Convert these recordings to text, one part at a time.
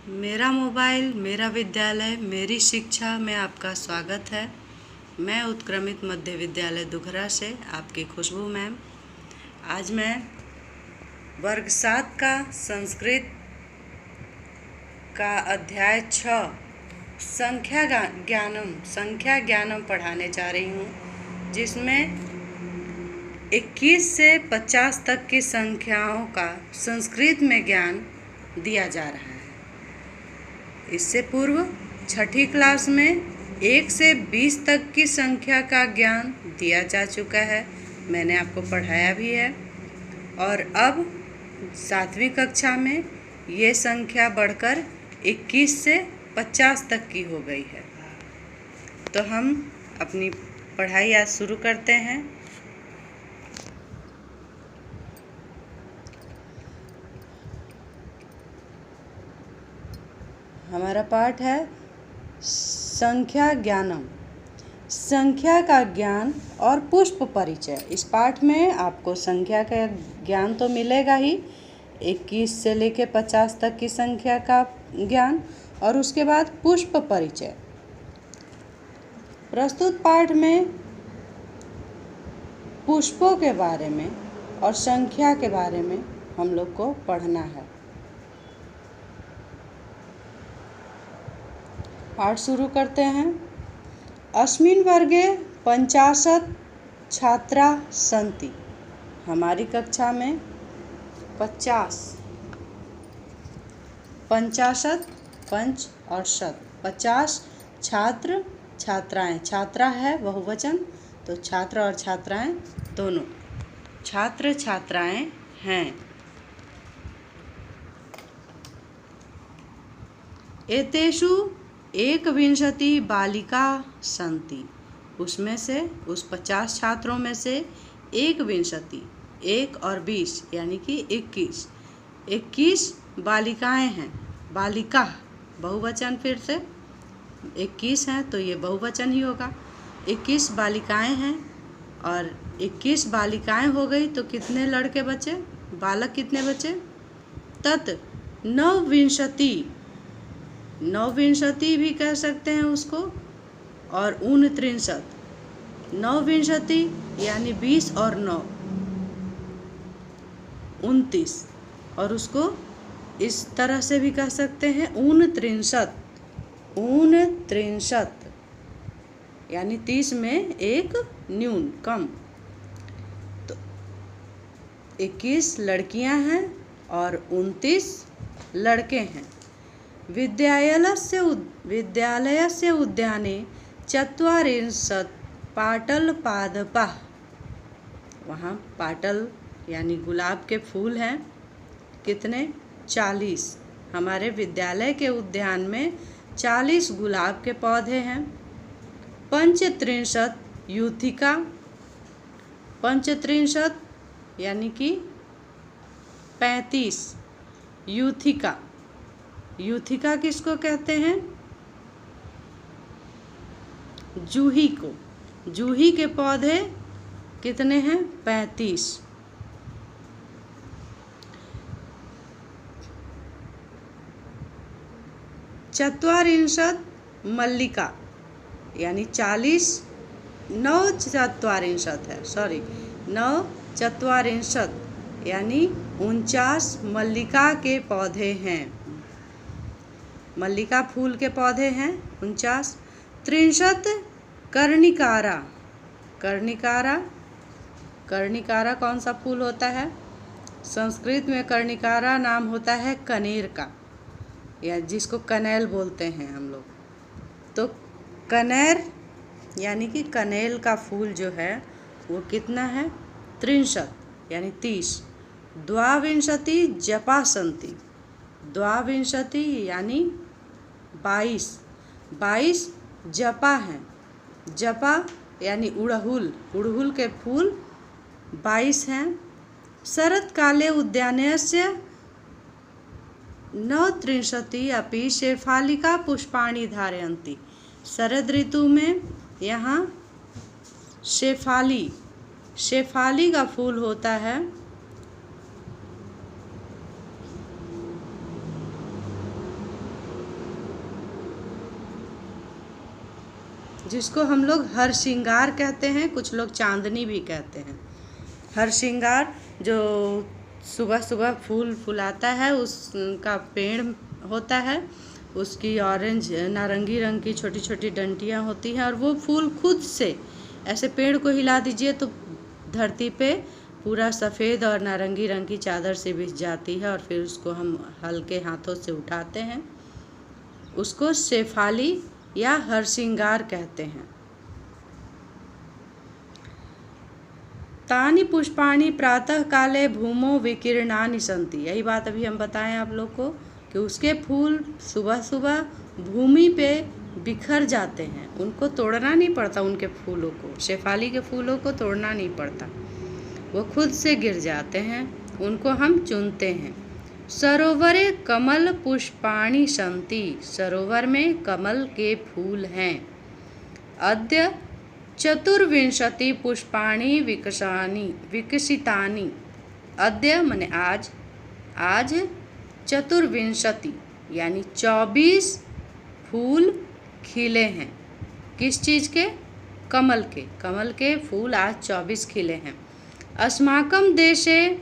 मेरा मोबाइल मेरा विद्यालय मेरी शिक्षा में आपका स्वागत है। मैं उत्क्रमित मध्य विद्यालय दुघरा से आपकी खुशबू मैम। आज मैं वर्ग 7 का संस्कृत का अध्याय 6 संख्या ज्ञानम पढ़ाने जा रही हूँ, जिसमें 21 से 50 तक की संख्याओं का संस्कृत में ज्ञान दिया जा रहा है। इससे पूर्व छठी क्लास में 1 से 20 तक की संख्या का ज्ञान दिया जा चुका है, मैंने आपको पढ़ाया भी है। और अब 7वीं कक्षा में ये संख्या बढ़कर 21 से 50 तक की हो गई है। तो हम अपनी पढ़ाई आज शुरू करते हैं। हमारा पाठ है संख्या ज्ञानम, संख्या का ज्ञान और पुष्प परिचय। इस पाठ में आपको संख्या का ज्ञान तो मिलेगा ही, 21 से लेकर 50 तक की संख्या का ज्ञान, और उसके बाद पुष्प परिचय। प्रस्तुत पाठ में पुष्पों के बारे में और संख्या के बारे में हम लोग को पढ़ना है। पाठ शुरू करते हैं। अस्मिन् वर्गे 50 छात्रा सन्ति। हमारी कक्षा में 50 पंच और शत 50 छात्र छात्राएं, छात्रा है बहुवचन, तो छात्र और छात्राएं दोनों छात्र छात्राएं हैं। एतेषु 21 बालिका सन्ति। उसमें से उस 50 छात्रों में से 21 1 और 20 यानी कि 21 बालिकाएं हैं। बालिका बहुवचन, फिर से 21 हैं तो ये बहुवचन ही होगा। 21 बालिकाएं हैं, और 21 बालिकाएं हो गई तो कितने लड़के बचे, बालक कितने बचे? तत् 29 भी कह सकते हैं उसको, और 29 यानी 20 और 9 29, और उसको इस तरह से भी कह सकते हैं 29 यानी 30 में एक न्यून कम। तो 21 लड़कियां हैं और 29 लड़के हैं। विद्यालयस्य उद्याने 40 पाटलपादपाः। वहाँ पाटल यानी गुलाब के फूल हैं, कितने? 40। हमारे विद्यालय के उद्यान में 40 गुलाब के पौधे हैं। 35 यूथिका, 35 यानी कि 35 यूथिका किसको कहते हैं? जूही को। जूही के पौधे कितने हैं? 35। 40 मल्लिका यानी 40 49 यानी 49 मल्लिका के पौधे हैं। मल्लिका फूल के पौधे हैं 49। 63 कर्णिकारा कौन सा फूल होता है? संस्कृत में कर्णिकारा नाम होता है कनेर का, या जिसको कनेल बोलते हैं हम लोग। तो कनेर यानी कि कनेल का फूल जो है वो कितना है? 63 यानी 30। 22 जपा सन्ति। 22 यानी 22 जपा हैं। जपा यानी उड़हुल के फूल 22 हैं। शरत्काले उद्यानस्य 39 अपि शेफालिका पुष्पाणि धारयन्ति। शरद ऋतु में यहाँ शेफाली का फूल होता है, जिसको हम लोग हरसिंगार कहते हैं, कुछ लोग चांदनी भी कहते हैं। हरसिंगार जो सुबह सुबह फूल फुलाता है, उसका पेड़ होता है, उसकी ऑरेंज नारंगी रंग की छोटी छोटी डंटियाँ होती हैं और वो फूल खुद से ऐसे पेड़ को हिला दीजिए तो धरती पे पूरा सफ़ेद और नारंगी रंग की चादर से बिछ जाती है और फिर उसको हम हल्के हाथों से उठाते हैं। उसको शेफाली या हरसिंगार कहते हैं। तानि पुष्पाणि प्रातः काले भूमौ विकीर्णानि सन्ति। यही बात अभी हम बताएं आप लोग को कि उसके फूल सुबह सुबह भूमि पे बिखर जाते हैं, उनको तोड़ना नहीं पड़ता। उनके फूलों को, शेफाली के फूलों को तोड़ना नहीं पड़ता, वो खुद से गिर जाते हैं, उनको हम चुनते हैं। सरोवरे कमल पुष्पाणि सन्ति। सरोवर में कमल के फूल हैं। अद्य चतुर्विंशति पुष्पाणि विकसितानि। अद्य माने आज, आज चतुर्विंशति यानी 24 फूल खिले हैं। किस चीज़ के? कमल के। कमल के फूल आज 24 खिले हैं। अस्माकं देशे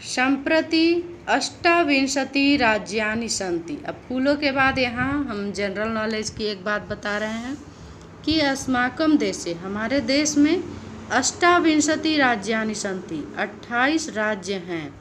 सम्प्रति 28 राज्यानि सन्ति। अब फूलों के बाद यहाँ हम जनरल नॉलेज की एक बात बता रहे हैं कि अस्माकं देशे, हमारे देश में 28 राज्यानि सन्ति, 28 राज्य हैं।